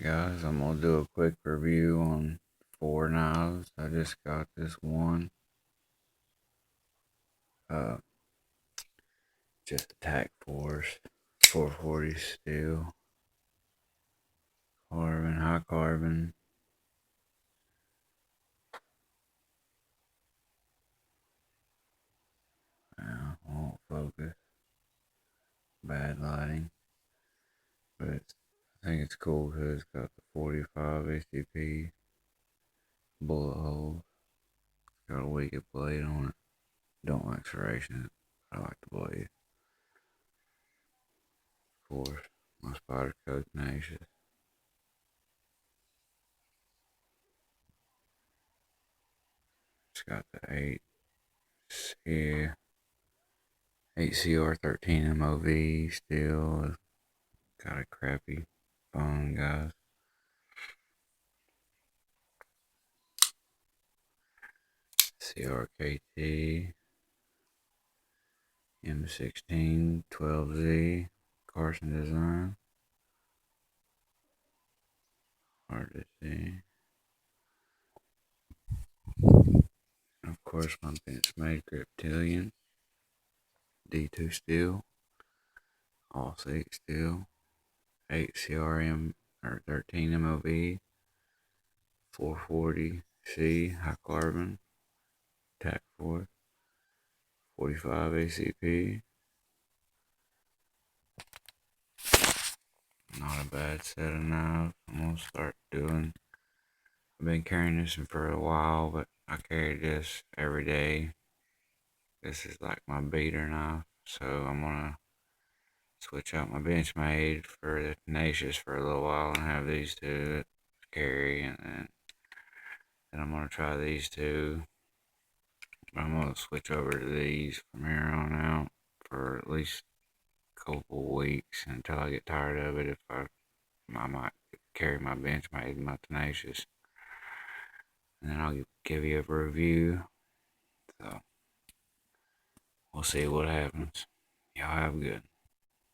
Guys, I'm gonna do a quick review on 4 knives. I just got this one. Uh, just attack force, 440 steel, carbon, high carbon. Won't focus. Bad lighting, but I think it's cool because it's got the 45 ACP bullet holes. Got a wicked blade on it. Don't like serrations. I like the blade. Of course, my spider coat tenacious. It's got the 8CR13 MOV still. Got a crappy phone, guys. CRKT M16 12Z Carson design. Hard to see. And of course, my Benchmade Griptilian D2 steel, all 6 steel, 8 CRM or 13 MOV, 440C high carbon, tack force, 45 ACP. Not a bad set of knives. I'm gonna start doing. I've been carrying this one for a while, but I carry this every day. This is like my beater knife, so I'm gonna switch out my Benchmade for the tenacious for a little while and have these two to carry, and then I'm gonna try these two. I'm gonna switch over to these from here on out for at least a couple weeks until I get tired of it. If I might carry my Benchmade and my tenacious, and then I'll give you a review. So we'll see what happens. Y'all have good.